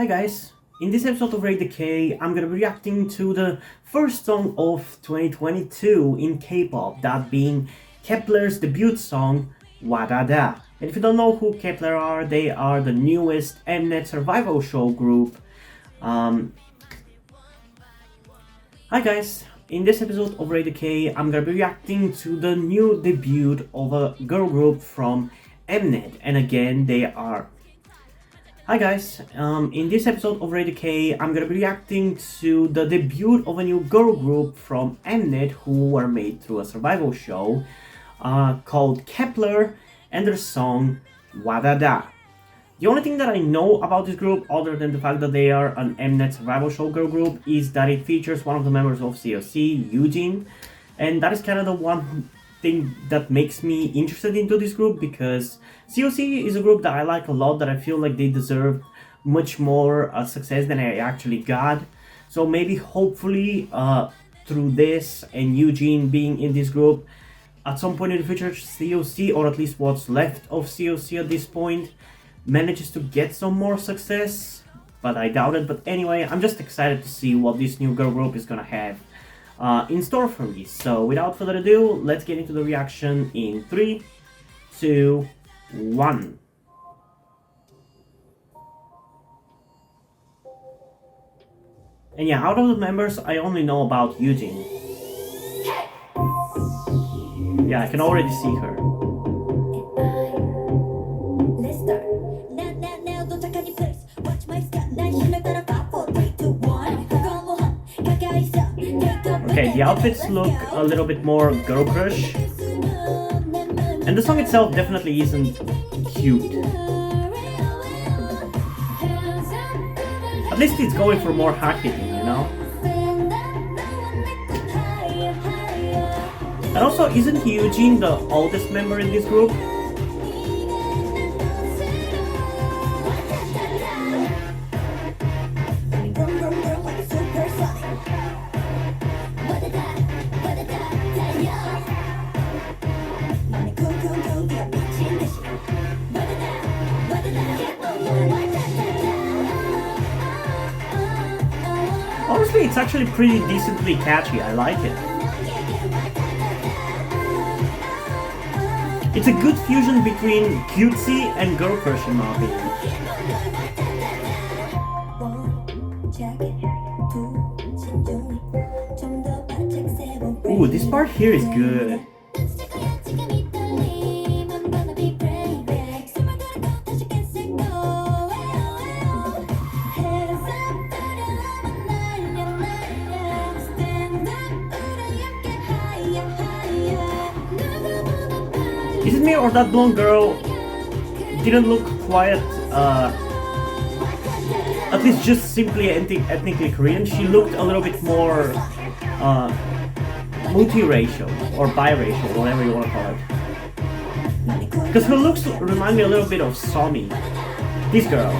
Hi guys, in this episode of Rate Decay, I'm gonna be reacting to the first song of 2022 in K-pop, that being Kep1ER's debut song, Wadada. And if you don't know who Kep1ER are, they are the newest Mnet survival show group. Hi guys, in this episode of Rate Decay, I'm gonna be reacting to the new debut of a girl group from Mnet, and again, they are. Hi guys, in this episode of Rate Decay, I'm gonna be reacting to the debut of a new girl group from Mnet who were made through a survival show called Kep1ER and their song Wadada. The only thing that I know about this group, other than the fact that they are an Mnet survival show girl group, is that it features one of the members of COC, Eugene, and that is kind of the one thing that makes me interested into this group, because COC is a group that I like a lot, that I feel like they deserve much more success than I actually got. So maybe hopefully through this and Eugene being in this group, at some point in the future COC, or at least what's left of COC at this point, manages to get some more success, but I doubt it. But anyway, I'm just excited to see what this new girl group is gonna have in store for me. So without further ado, let's get into the reaction in 3, 2, 1. And yeah, out of the members, I only know about Eugene. Yeah, I can already see her. Okay, the outfits look a little bit more girl crush, and the song itself definitely isn't cute. At least it's going for more hard hitting, you know? And also, isn't Eugene the oldest member in this group? Honestly, it's actually pretty decently catchy. I like it. It's a good fusion between cutesy and girl crush in my opinion. Ooh, this part here is good. Is it me, or that blonde girl didn't look quite, at least just simply ethnically Korean? She looked a little bit more multiracial or biracial, whatever you want to call it. Because her looks remind me a little bit of Somi, this girl.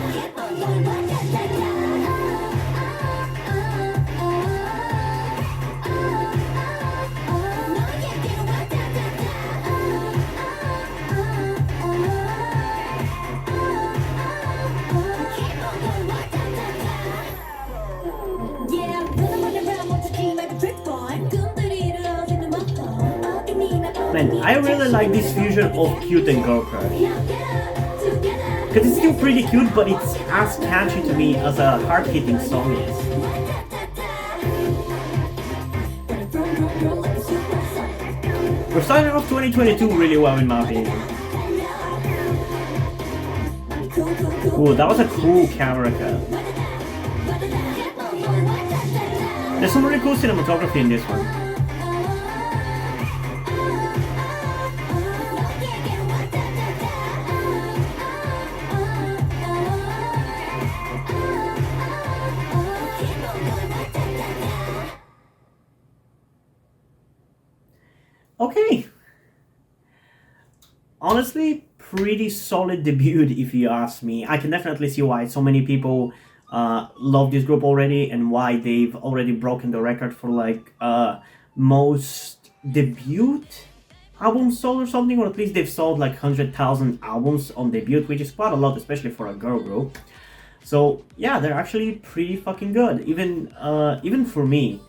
Man, I really like this fusion of cute and girl crush. Because it's still pretty cute, but it's as catchy to me as a hard-hitting song is. We're starting off 2022 really well in my opinion. Ooh, that was a cool camera cut. There's some really cool cinematography in this one. Okay. Honestly, pretty solid debut if you ask me. I can definitely see why so many people love this group already, and why they've already broken the record for like most debut albums sold or something, or at least they've sold like 100,000 albums on debut, which is quite a lot, especially for a girl group. So yeah, they're actually pretty fucking good, even for me,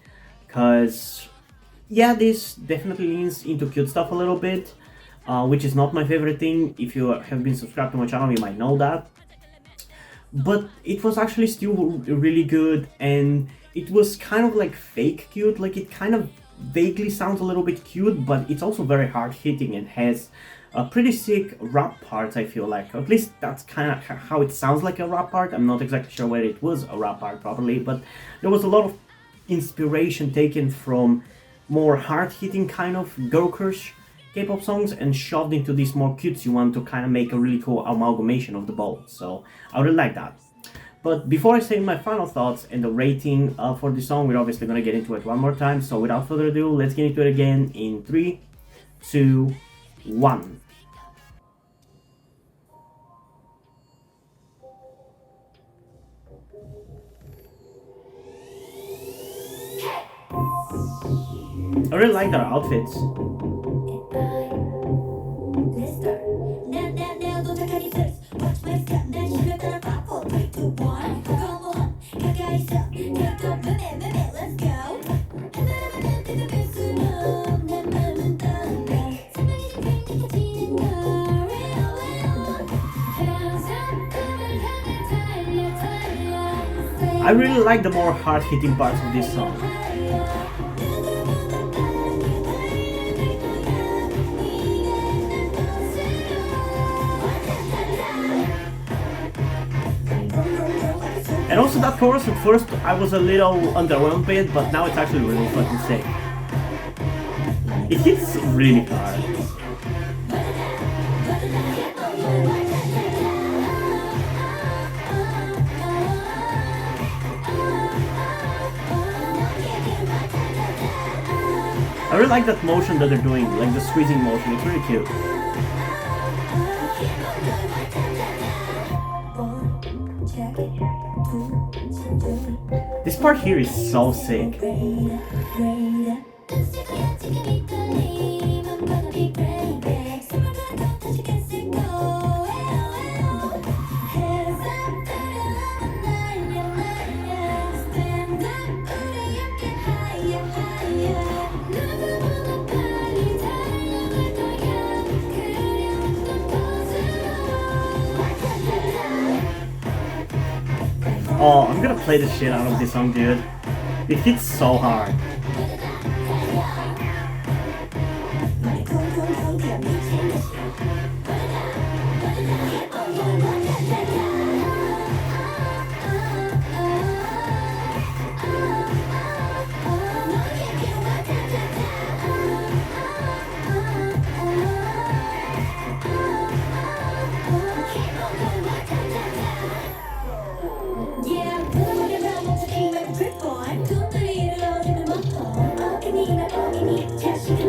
because yeah, this definitely leans into cute stuff a little bit, which is not my favorite thing. If you have been subscribed to my channel, you might know that. But it was actually still really good, and it was kind of like fake cute. Like, it kind of vaguely sounds a little bit cute, but it's also very hard hitting and has pretty sick rap parts, I feel like. Or at least that's kind of how it sounds like a rap part. I'm not exactly sure whether it was a rap part properly, but there was a lot of inspiration taken from more hard-hitting kind of girl crush K-pop songs and shoved into this more cutesy one to kind of make a really cool amalgamation of the both. So I really like that. But before I say my final thoughts and the rating for the song, we're obviously going to get into it one more time. So without further ado, let's get into it again in 3, 2, 1. I really like their outfits. I really like the more hard-hitting parts of this song. And also that chorus, at first I was a little underwhelmed by it, but now it's actually really fucking sick. It hits really hard. I really like that motion that they're doing, like the squeezing motion, it's really cute. This part here is so sick. Oh, I'm gonna play the shit out of this song, dude. It hits so hard.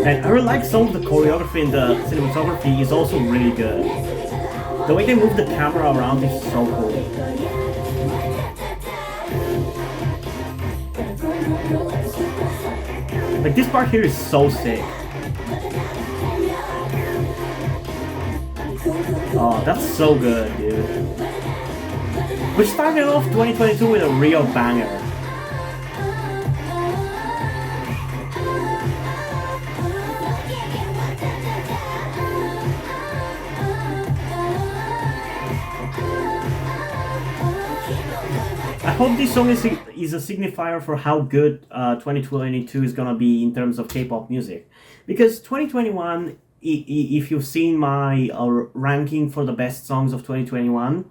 And I really like some of the choreography and the cinematography is also really good. The way they move the camera around is so cool. Like, this part here is so sick. Oh, that's so good, dude. We started off 2022 with a real banger. I hope this song is a signifier for how good 2022 is gonna be in terms of K-pop music. Because 2021, if you've seen my ranking for the best songs of 2021,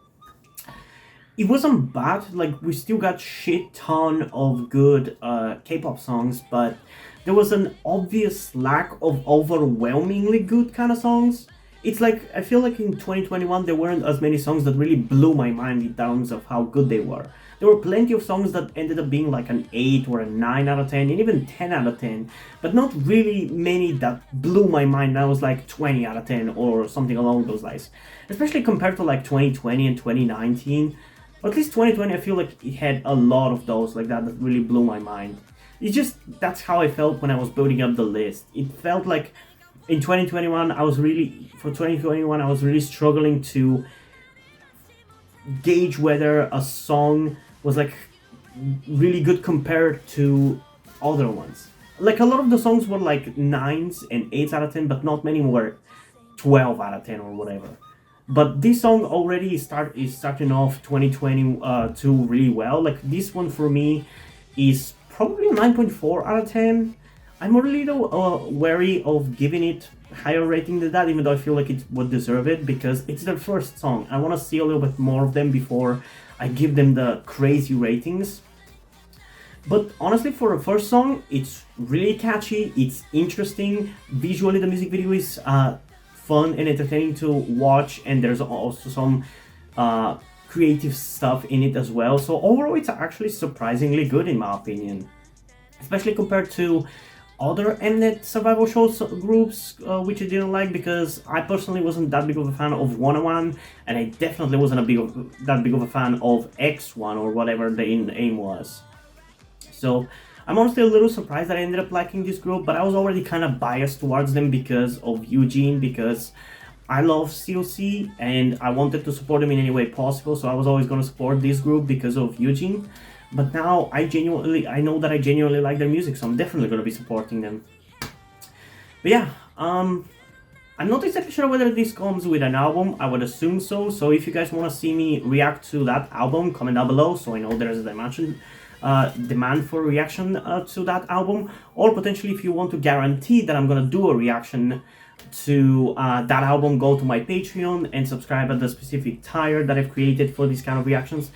it wasn't bad. Like, we still got shit ton of good K-pop songs, but there was an obvious lack of overwhelmingly good kind of songs. It's like, I feel like in 2021 there weren't as many songs that really blew my mind in terms of how good they were. There were plenty of songs that ended up being like an 8 or a 9 out of 10 and even 10 out of 10, but not really many that blew my mind. That was like 20 out of 10 or something along those lines. Especially compared to like 2020 and 2019. Or at least 2020, I feel like it had a lot of those like that really blew my mind. It's just, that's how I felt when I was building up the list. It felt like in 2021, I was really struggling to gauge whether a song was like really good compared to other ones. Like a lot of the songs were like 9s and 8s out of 10, but not many were 12 out of 10 or whatever. But this song already is starting off 2022 really well. Like this one for me is probably a 9.4 out of 10. I'm a little wary of giving it higher rating than that, even though I feel like it would deserve it because it's their first song. I want to see a little bit more of them before I give them the crazy ratings. But honestly, for a first song, it's really catchy, it's interesting. Visually, the music video is fun and entertaining to watch, and there's also some creative stuff in it as well. So overall, it's actually surprisingly good in my opinion, especially compared to other Mnet survival shows groups, which I didn't like because I personally wasn't that big of a fan of 101, and I definitely wasn't that big of a fan of X1 or whatever the name was. So I'm honestly a little surprised that I ended up liking this group, but I was already kind of biased towards them because of Eugene, because I love COC and I wanted to support them in any way possible, so I was always going to support this group because of Eugene. But now I know that I genuinely like their music, so I'm definitely going to be supporting them. But yeah, I'm not exactly sure whether this comes with an album. I would assume so. So if you guys want to see me react to that album, comment down below so I know there's a demand for reaction to that album. Or potentially if you want to guarantee that I'm going to do a reaction to that album, go to my Patreon and subscribe at the specific tier that I've created for these kind of reactions,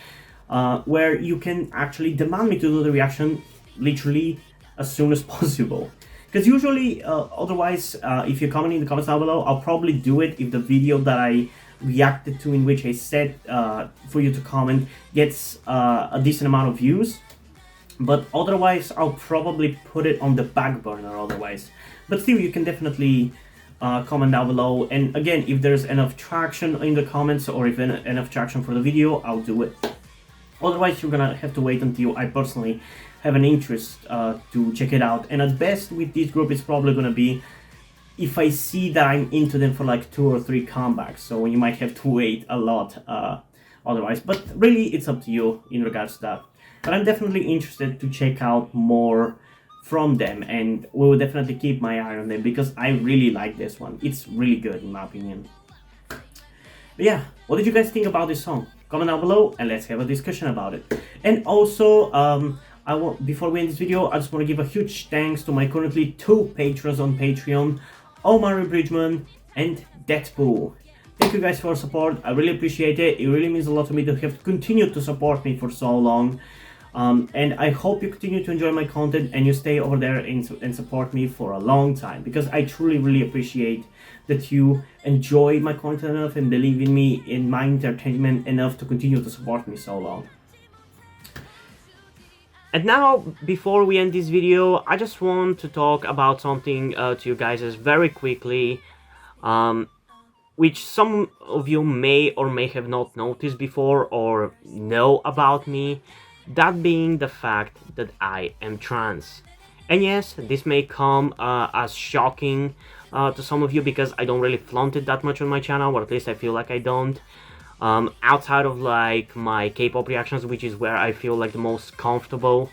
where you can actually demand me to do the reaction literally as soon as possible. Because usually, otherwise, if you comment in the comments down below, I'll probably do it if the video that I reacted to, in which I said for you to comment, gets a decent amount of views. But otherwise, I'll probably put it on the back burner otherwise. But still, you can definitely comment down below. And again, if there's enough traction in the comments or if enough traction for the video, I'll do it. Otherwise, you're gonna have to wait until I personally have an interest to check it out. And at best, with this group, it's probably gonna be if I see that I'm into them for like 2 or 3 comebacks. So you might have to wait a lot otherwise. But really, it's up to you in regards to that. But I'm definitely interested to check out more from them, and we will definitely keep my eye on them because I really like this one. It's really good in my opinion. But yeah, what did you guys think about this song? Comment down below and let's have a discussion about it. And also, before we end this video, I just want to give a huge thanks to my currently 2 patrons on Patreon, Omari Bridgman and Deadpool. Thank you guys for your support. I really appreciate it. It really means a lot to me to have continued to support me for so long. And I hope you continue to enjoy my content and you stay over there and support me for a long time, because I truly really appreciate that you enjoy my content enough and believe in me, in my entertainment enough to continue to support me so long. And now, before we end this video, I just want to talk about something to you guys very quickly, which some of you may or may have not noticed before or know about me. That being the fact that I am trans. And yes, this may come as shocking to some of you because I don't really flaunt it that much on my channel, or at least I feel like I don't. Outside of like my K-pop reactions, which is where I feel like the most comfortable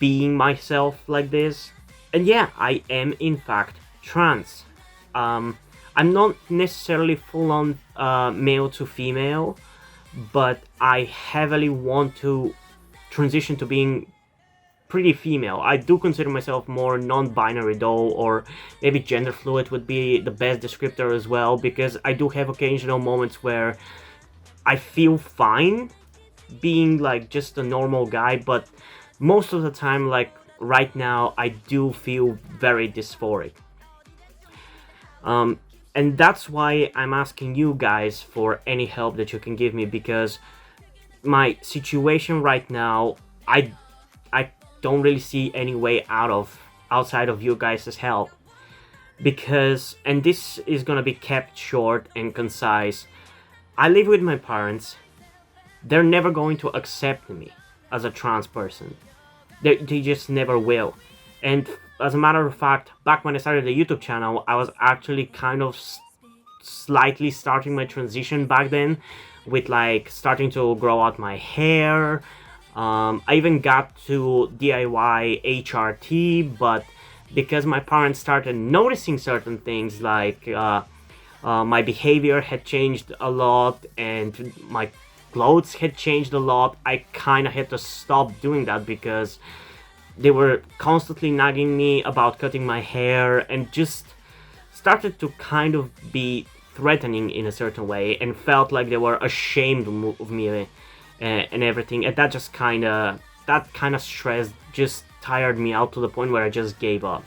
being myself like this. And yeah, I am in fact trans. I'm not necessarily full-on male to female, but I heavily want to transition to being pretty female. I do consider myself more non-binary though, or maybe gender fluid would be the best descriptor as well, because I do have occasional moments where I feel fine being like just a normal guy, but most of the time, like right now, I do feel very dysphoric. And that's why I'm asking you guys for any help that you can give me, because my situation right now, I don't really see any way outside of you guys' help. Because, and this is gonna be kept short and concise, I live with my parents. They're never going to accept me as a trans person. They just never will. And as a matter of fact, back when I started the YouTube channel, I was actually kind of slightly starting my transition back then, with like starting to grow out my hair. I even got to DIY HRT, but because my parents started noticing certain things like my behavior had changed a lot and my clothes had changed a lot, I kind of had to stop doing that because they were constantly nagging me about cutting my hair and just started to kind of be threatening in a certain way and felt like they were ashamed of me and everything. And that kind of stress just tired me out to the point where I just gave up.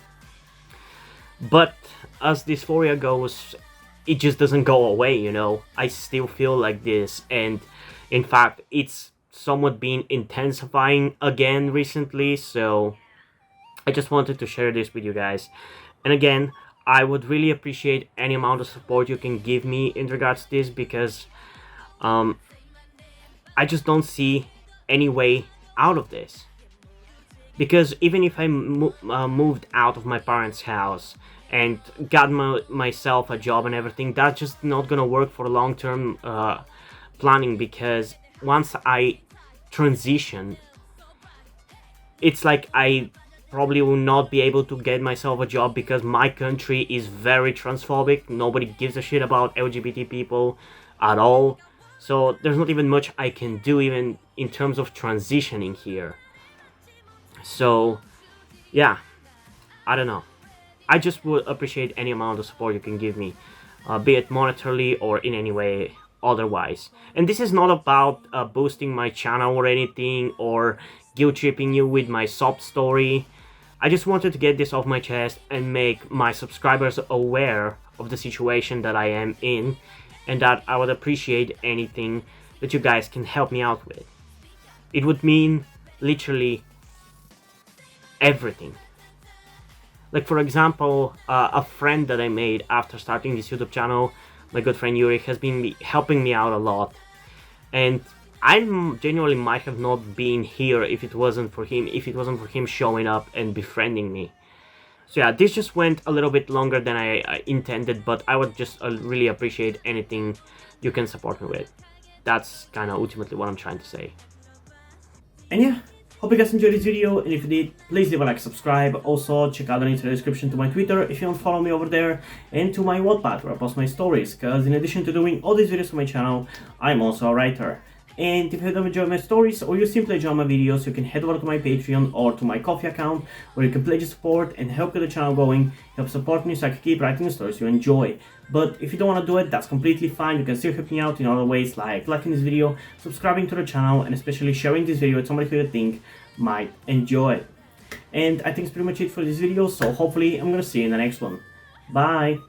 But as dysphoria goes, it just doesn't go away, you know. I still feel like this, and in fact, it's somewhat been intensifying again recently, so I just wanted to share this with you guys. And again, I would really appreciate any amount of support you can give me in regards to this because I just don't see any way out of this. Because even if I moved out of my parents' house and got myself a job and everything, that's just not gonna work for long-term planning, because once I transition, it's like I probably will not be able to get myself a job because my country is very transphobic. Nobody gives a shit about LGBT people at all. So there's not even much I can do even in terms of transitioning here. So yeah, I don't know. I just would appreciate any amount of support you can give me, be it monetarily or in any way otherwise. And this is not about boosting my channel or anything, or guilt tripping you with my sob story. I just wanted to get this off my chest and make my subscribers aware of the situation that I am in, and that I would appreciate anything that you guys can help me out with. It would mean literally everything. Like, for example, a friend that I made after starting this YouTube channel, my good friend Yuri, has been helping me out a lot. And I genuinely might have not been here if it wasn't for him showing up and befriending me. So yeah, this just went a little bit longer than I intended, but I would just really appreciate anything you can support me with. That's kind of ultimately what I'm trying to say. And yeah, hope you guys enjoyed this video, and if you did, please leave a like, subscribe. Also, check out the link in the description to my Twitter if you don't follow me over there, and to my Wattpad where I post my stories, because in addition to doing all these videos for my channel, I'm also a writer. And if you don't enjoy my stories, or you simply enjoy my videos, you can head over to my Patreon or to my Ko-fi account, where you can pledge your support and help get the channel going, help support me so I can keep writing the stories you enjoy. But if you don't want to do it, that's completely fine. You can still help me out in other ways, like liking this video, subscribing to the channel, and especially sharing this video with somebody who you think might enjoy it. And I think it's pretty much it for this video, so hopefully I'm gonna see you in the next one. Bye!